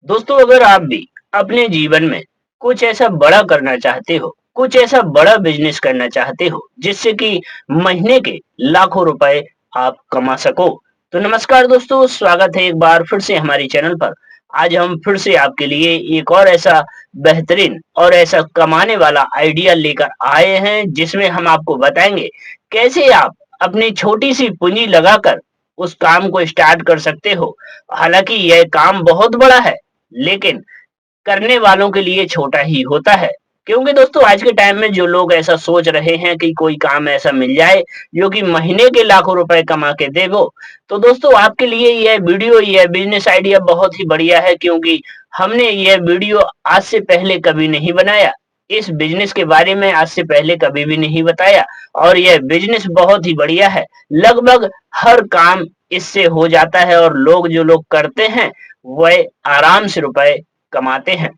दोस्तों, अगर आप भी अपने जीवन में कुछ ऐसा बड़ा करना चाहते हो, कुछ ऐसा बड़ा बिजनेस करना चाहते हो, जिससे कि महीने के लाखों रुपए आप कमा सको, तो नमस्कार दोस्तों, स्वागत है एक बार फिर से हमारे चैनल पर। आज हम फिर से आपके लिए एक और ऐसा बेहतरीन और ऐसा कमाने वाला आइडिया लेकर आए हैं, जिसमें हम आपको बताएंगे कैसे आप अपनी छोटी सी पूंजी लगाकर उस काम को स्टार्ट कर सकते हो। हालांकि यह काम बहुत बड़ा है, लेकिन करने वालों के लिए छोटा ही होता है। क्योंकि दोस्तों, आज के टाइम में जो लोग ऐसा सोच रहे हैं कि कोई काम ऐसा मिल जाए जो कि महीने के लाखों रुपए कमा के दे वो, तो दोस्तों आपके लिए यह वीडियो, यह बिजनेस आइडिया बहुत ही बढ़िया है, क्योंकि हमने यह वीडियो आज से पहले कभी नहीं बनाया। इस बिजनेस के बारे में आज से पहले कभी भी नहीं बताया, और यह बिजनेस बहुत ही बढ़िया है। लगभग हर काम इससे हो जाता है, और जो लोग करते हैं वह आराम से रुपए कमाते हैं।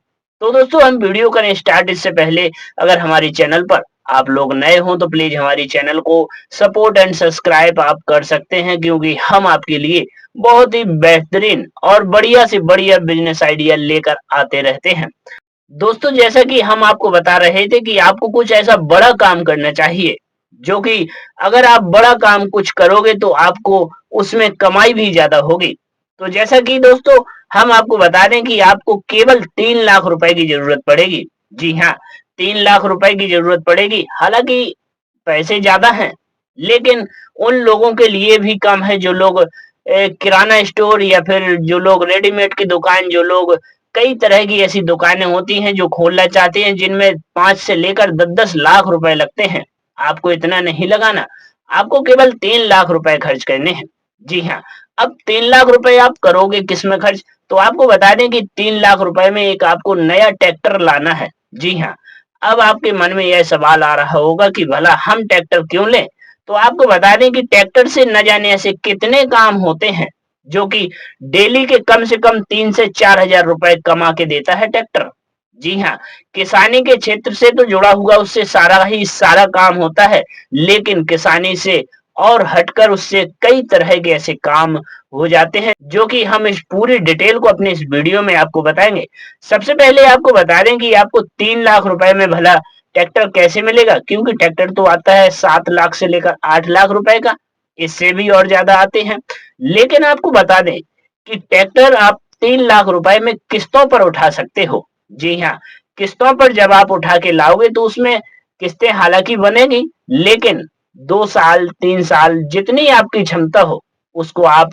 तो दोस्तों, हम वीडियो करें स्टार्ट इससे पहले, अगर हमारे चैनल पर आप लोग नए हों तो प्लीज हमारी चैनल को सपोर्ट एंड सब्सक्राइब आप कर सकते हैं, क्योंकि हम आपके लिए बहुत ही बेहतरीन और बढ़िया से बढ़िया बिजनेस आइडिया लेकर आते रहते हैं। दोस्तों, जैसा कि हम आपको बता रहे थे कि आपको कुछ ऐसा बड़ा काम करना चाहिए, जो कि अगर आप बड़ा काम कुछ करोगे तो आपको उसमें कमाई भी ज्यादा होगी। तो जैसा कि दोस्तों, हम आपको बता दें कि आपको केवल 3 लाख रुपए की जरूरत पड़ेगी। जी हाँ, 3 लाख रुपए की जरूरत पड़ेगी। हालांकि पैसे ज्यादा हैं, लेकिन उन लोगों के लिए भी कम है जो लोग किराना स्टोर या फिर जो लोग रेडीमेड की दुकान, जो लोग कई तरह की ऐसी दुकानें होती हैं जो खोलना चाहते हैं, जिनमें 5 से लेकर 10-10 लाख रुपए लगते हैं। आपको इतना नहीं लगाना, आपको केवल 3 लाख रुपए खर्च करने हैं। जी हाँ, अब 3 लाख रुपए आप करोगे किसमें खर्च? तो आपको बता दें कि 3 लाख रुपए में एक आपको नया ट्रैक्टर लाना है। जी हाँ, अब आपके मन में यह सवाल आ रहा होगा कि भला हम ट्रैक्टर क्यों लें? तो आपको बता दें कि ट्रैक्टर से न जाने ऐसे कितने काम होते हैं, जो कि डेली के कम से कम 3 से 4 हजार रुपए कमा के देता है ट्रैक्टर। जी हाँ, किसानी के क्षेत्र से तो जुड़ा हुआ उससे सारा ही सारा काम होता है, लेकिन किसानी से और हटकर उससे कई तरह के ऐसे काम हो जाते हैं, जो कि हम इस पूरी डिटेल को अपने इस वीडियो में आपको बताएंगे। सबसे पहले आपको बता दें कि आपको 3 लाख रुपए में भला ट्रैक्टर कैसे मिलेगा, क्योंकि ट्रैक्टर तो आता है 7 लाख से लेकर 8 लाख रुपए का, इससे भी और ज्यादा आते हैं। लेकिन आपको बता दें कि ट्रैक्टर आप 3 लाख रुपए में किस्तों पर उठा सकते हो। जी हाँ, किस्तों पर जब आप उठा के लाओगे तो उसमें किस्तें हालांकि बनेगी, लेकिन 2 साल 3 साल जितनी आपकी क्षमता हो उसको आप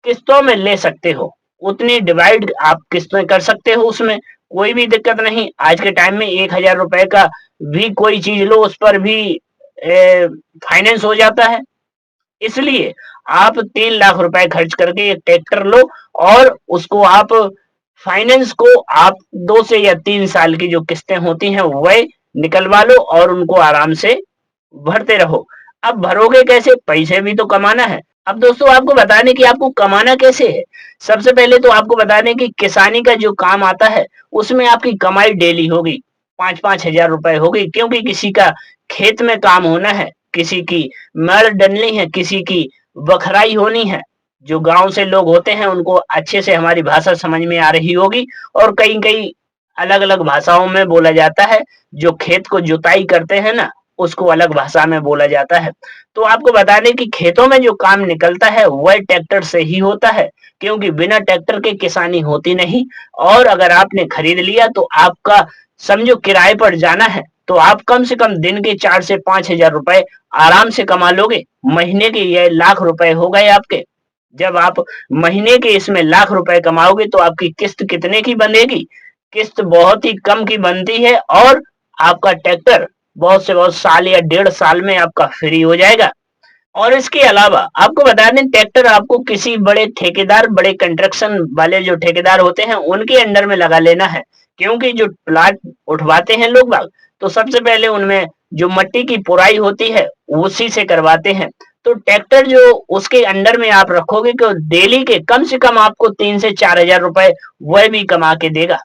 किस्तों में ले सकते हो। उतनी डिवाइड आप किस्तें कर सकते हो, उसमें कोई भी दिक्कत नहीं। आज के टाइम में 1 हजार रुपए का भी कोई चीज लो, उस पर भी फाइनेंस हो जाता है। इसलिए आप 3 लाख रुपए खर्च करके एक ट्रैक्टर लो, और उसको आप फाइनेंस को आप 2 से या 3 साल की जो किस्तें होती हैं वह निकलवा लो, और उनको आराम से भरते रहो। अब भरोगे कैसे? पैसे भी तो कमाना है। अब दोस्तों, आपको बता दें कि आपको कमाना कैसे है। सबसे पहले तो आपको बता दें कि किसानी का जो काम आता है, उसमें आपकी कमाई डेली होगी, 5-5 हजार रुपए होगी, क्योंकि किसी का खेत में काम होना है, किसी की मड़ डलनी है, किसी की बखराई होनी है। जो गांव से लोग होते हैं उनको अच्छे से हमारी भाषा समझ में आ रही होगी, और कई कई अलग अलग भाषाओं में बोला जाता है। जो खेत को जुताई करते हैं ना, उसको अलग भाषा में बोला जाता है। तो आपको बता दें कि खेतों में जो काम निकलता है वह ट्रैक्टर से ही होता है, क्योंकि बिना ट्रैक्टर के किसानी होती नहीं। और अगर आपने खरीद लिया तो आपका समझो किराए पर जाना है, तो आप कम से कम दिन के 4 से 5 हजार रुपए आराम से कमा लोगे। महीने के ये लाख रुपए हो गए आपके। जब आप महीने के इसमें लाख रुपए कमाओगे तो आपकी किस्त कितने की बनेगी? किस्त बहुत ही कम की बनती है, और आपका ट्रैक्टर बहुत से बहुत साल या 1.5 साल में आपका फ्री हो जाएगा। और इसके अलावा आपको बता दें, ट्रैक्टर आपको किसी बड़े ठेकेदार, बड़े कंस्ट्रक्शन वाले जो ठेकेदार होते हैं उनके अंडर में लगा लेना है, क्योंकि जो प्लाट उठवाते हैं लोग बाग, तो सबसे पहले उनमें जो मट्टी की पुराई होती है उसी से करवाते हैं। तो ट्रैक्टर जो उसके अंडर में आप रखोगे तो डेली के कम से कम आपको 3 से 4 हजार रुपए वह भी कमा के देगा।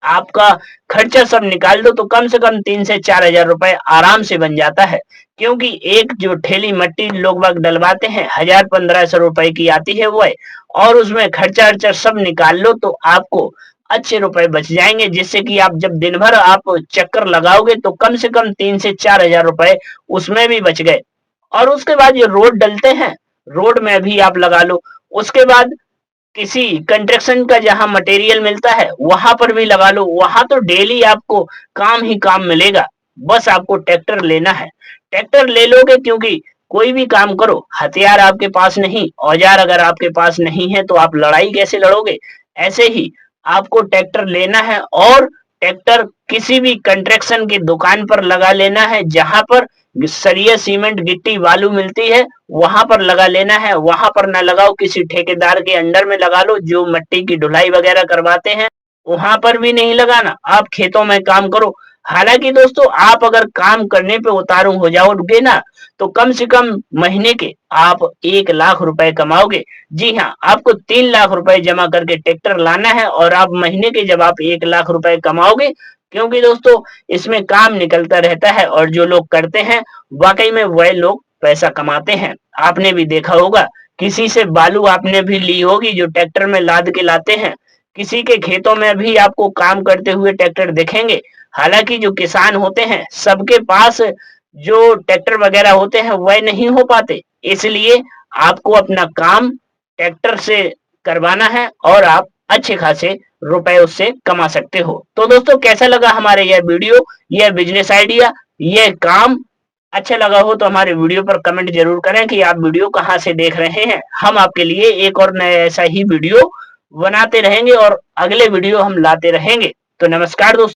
आपका खर्चा सब निकाल दो तो कम से कम 3 से 4,000 रुपए आराम से बन जाता है। क्योंकि एक जो ठेली मट्टी लोग बाग डलवाते हैं 1,000-1,500 रुपए की आती है वो है, और उसमें खर्चा-वर्चा सब निकाल लो तो आपको अच्छे रुपए बच जाएँगे, जिससे कि आप जब दिन भर आप चक्कर लगाओगे तो कम से कम 3 से 4,000 रुपए उसमें भी बच गए। और उसके बाद ये रोड डलते हैं, रोड में भी आप लगा लो। उसके बाद किसी कंस्ट्रक्शन का जहाँ मटेरियल मिलता है वहां पर भी लगा लो, वहां तो डेली आपको काम ही काम मिलेगा। बस आपको ट्रैक्टर लेना है, ट्रैक्टर ले लोगे, क्योंकि कोई भी काम करो, हथियार आपके पास नहीं, औजार अगर आपके पास नहीं है तो आप लड़ाई कैसे लड़ोगे। ऐसे ही आपको ट्रैक्टर लेना है, और ट्रैक्टर किसी भी कंस्ट्रक्शन की दुकान पर लगा लेना है, जहां पर सरिया सीमेंट गिट्टी बालू मिलती है वहां पर लगा लेना है। वहां पर ना लगाओ, किसी ठेकेदार के अंडर में लगा लो जो मट्टी की ढुलाई वगैरह करवाते हैं, वहां पर भी नहीं लगाना, आप खेतों में काम करो। हालांकि दोस्तों, आप अगर काम करने पे उतारू हो जाओगे ना, तो कम से कम महीने के आप 1,00,000 रुपए कमाओगे। जी हाँ, आपको 3,00,000 रुपए जमा करके ट्रैक्टर लाना है, और आप महीने के जब आप 1,00,000 रुपए कमाओगे, क्योंकि दोस्तों इसमें काम निकलता रहता है, और जो लोग करते हैं वाकई में वह लोग पैसा कमाते हैं। आपने भी देखा होगा, किसी से बालू आपने भी ली होगी जो ट्रैक्टर में लाद के लाते हैं, किसी के खेतों में भी आपको काम करते हुए ट्रैक्टर दिखेंगे। हालांकि जो किसान होते हैं सबके पास जो ट्रैक्टर वगैरह होते हैं वह नहीं हो पाते, इसलिए आपको अपना काम ट्रैक्टर से करवाना है, और आप अच्छे खासे रुपए उससे कमा सकते हो। तो दोस्तों, कैसा लगा हमारे यह वीडियो, यह बिजनेस आइडिया, यह काम? अच्छा लगा हो तो हमारे वीडियो पर कमेंट जरूर करें कि आप वीडियो कहाँ से देख रहे हैं। हम आपके लिए एक और नया ऐसा ही वीडियो बनाते रहेंगे, और अगले वीडियो हम लाते रहेंगे। तो नमस्कार दोस्तों।